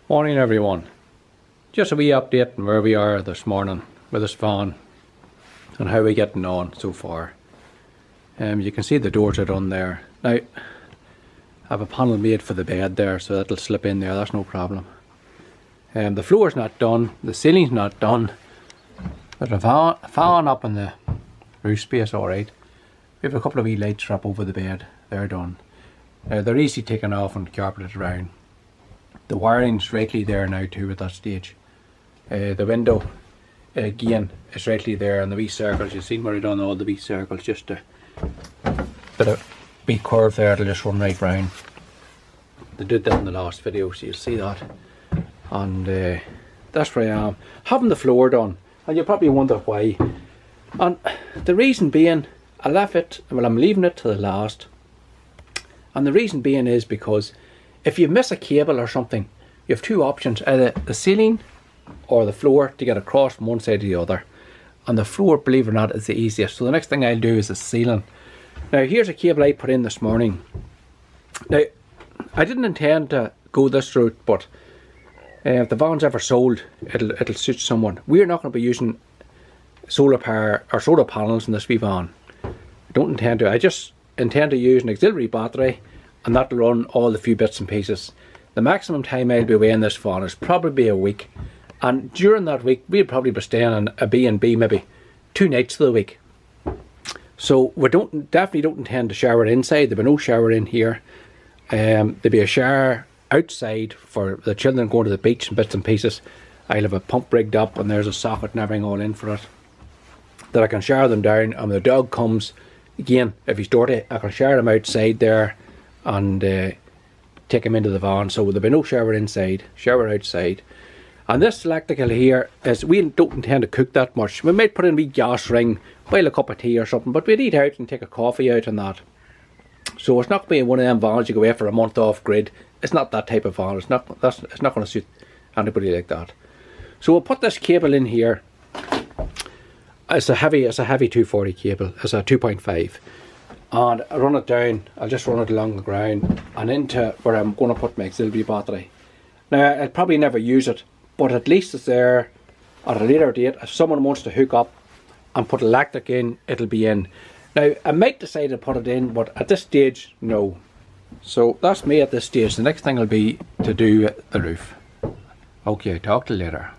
Morning everyone. Just a wee update on where we are this morning with this van and how we're getting on so far. You can see the doors are done there. Now I have a panel made for the bed there, so that'll slip in there, that's no problem. The floor's not done, the ceiling's not done, but the fan up in the roof space alright. We have a couple of wee lights up over the bed, they're done. They're easy taken off and carpeted around. The wiring's rightly there now too at that stage. The window again is rightly there, and the wee circles, you've seen where I done all the wee circles, just a bit of wee curve there, it'll just run right round. They did that in the last video, so you'll see that. And that's where I am. Having the floor done, and you'll probably wonder why. And the reason being, I'm leaving it to the last. And the reason being is because if you miss a cable or something, you have two options, either the ceiling or the floor to get across from one side to the other. And the floor, believe it or not, is the easiest. So the next thing I'll do is the ceiling. Now here's a cable I put in this morning. Now, I didn't intend to go this route, but if the van's ever sold, it'll suit someone. We're not going to be using solar power or solar panels in this wee van. I don't intend to. I just intend to use an auxiliary battery, and that'll run all the few bits and pieces. The maximum time I'll be away in this van is probably a week, and during that week we'll probably be staying in a B&B maybe 2 nights of the week. So we definitely don't intend to shower inside. There'll be no shower in here. There'll be a shower outside for the children going to the beach and bits and pieces. I'll have a pump rigged up, and there's a socket and everything all in for it, that I can shower them down. And when the dog comes, again, if he's dirty, I can shower him outside there and take him into the van. So there'll be no shower inside, shower outside. And this electrical here is, we don't intend to cook that much. We might put in a wee gas ring, boil a cup of tea or something, but we'd eat out and take a coffee out and that. So it's not going to be one of them vans you go away for a month off grid. It's not that type of van. It's not going to suit anybody like that. So we'll put this cable in here. It's a heavy 240 cable. It's a 2.5. And I run it down. I'll just run it along the ground and into where I'm going to put my auxiliary battery. Now I'll probably never use it, but at least it's there at a later date. If someone wants to hook up and put electric in, it'll be in. Now I might decide to put it in, but at this stage, no. So that's me at this stage. The next thing will be to do the roof. Okay, talk to you later.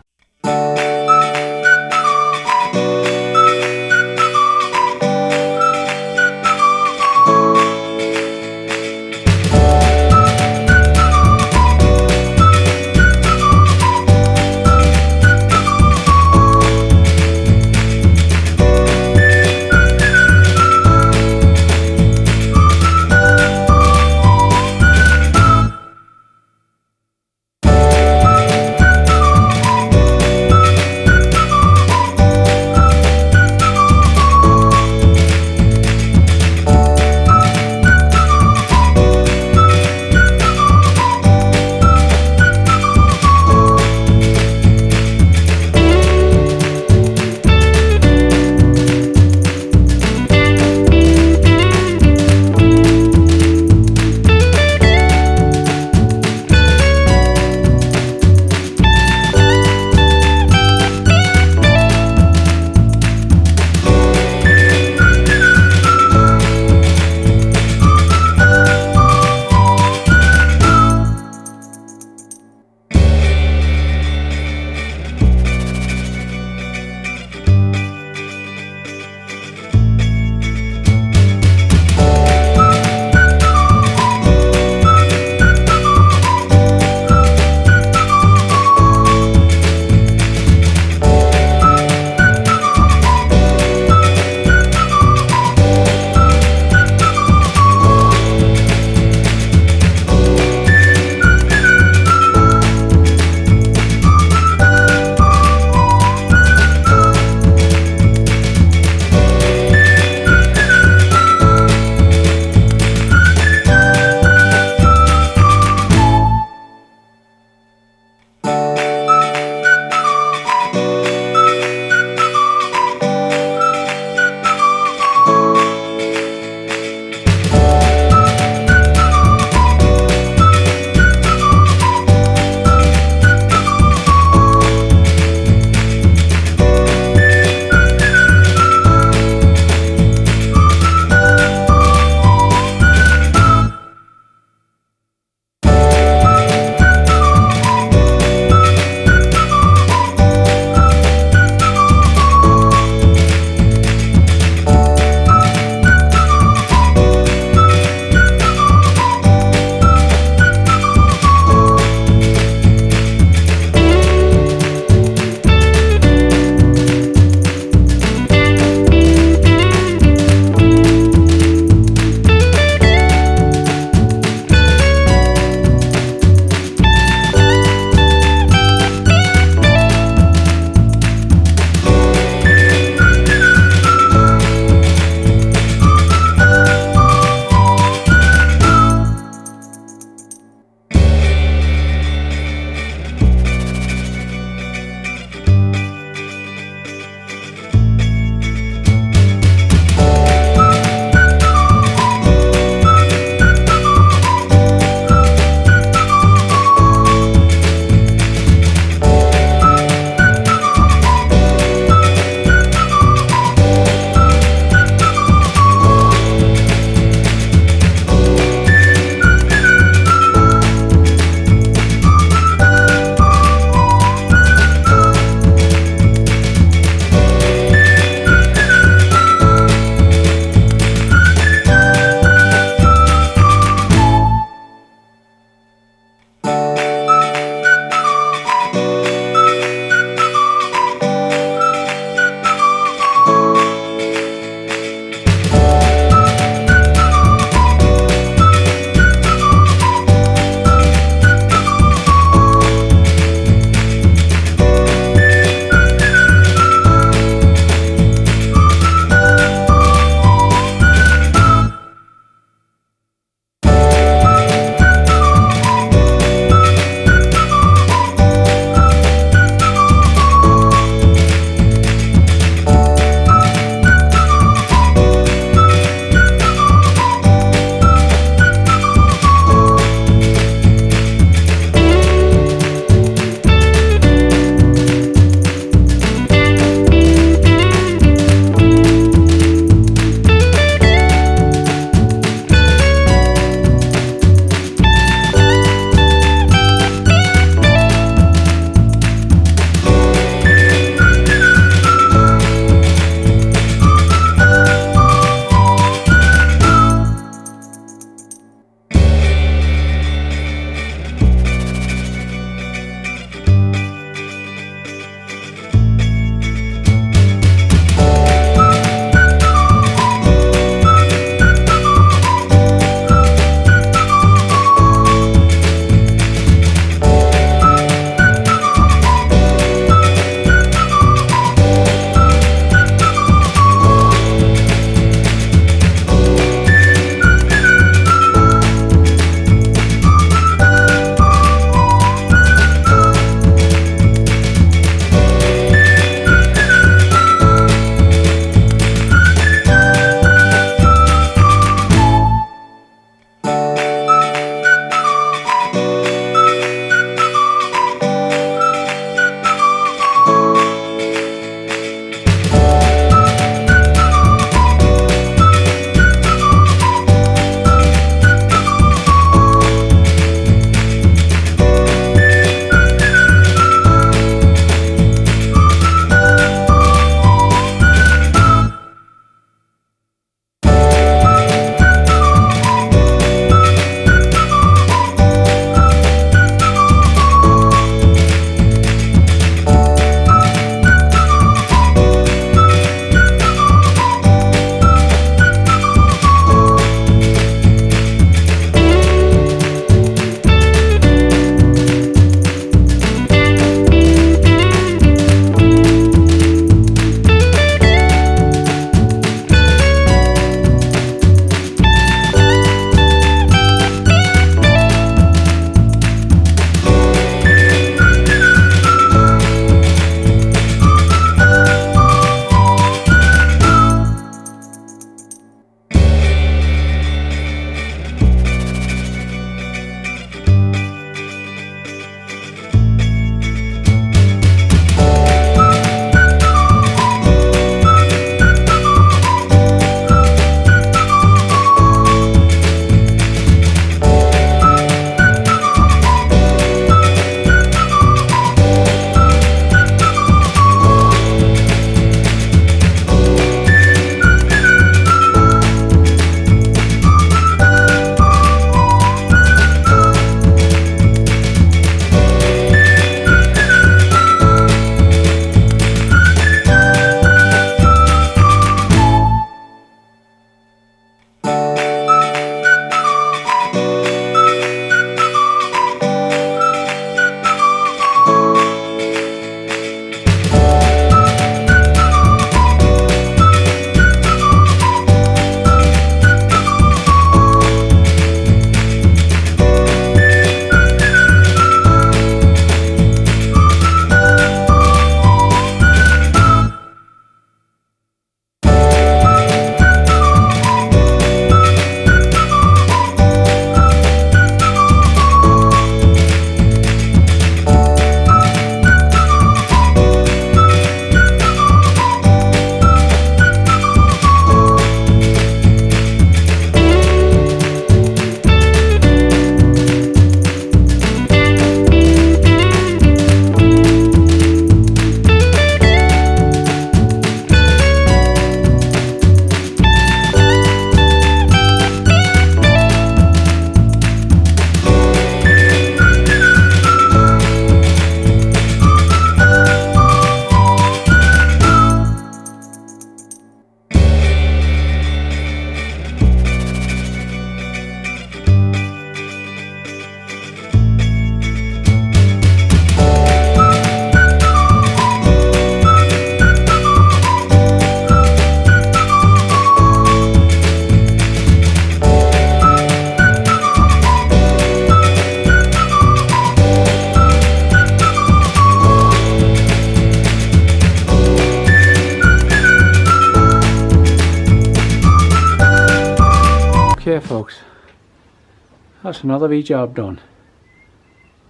That's another wee job done.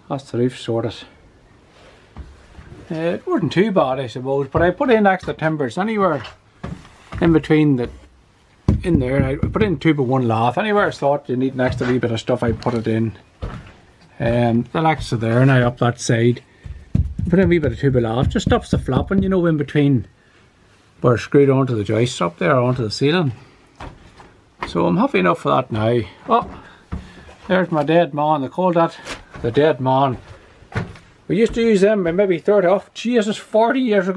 That's the roof sorted. It wasn't too bad, I suppose, but I put in extra timbers anywhere in between the in there. I put in 2x1 lath. Anywhere I thought you need an extra wee bit of stuff, I put it in. The extra there now up that side. Put in a wee bit of 2x lath. Just stops the flopping, you know, in between where it's screwed onto the joists up there, onto the ceiling. So I'm happy enough for that now. Oh, there's my dead man. They call that the dead man. We used to use them maybe 30 off. Jesus, 40 years ago.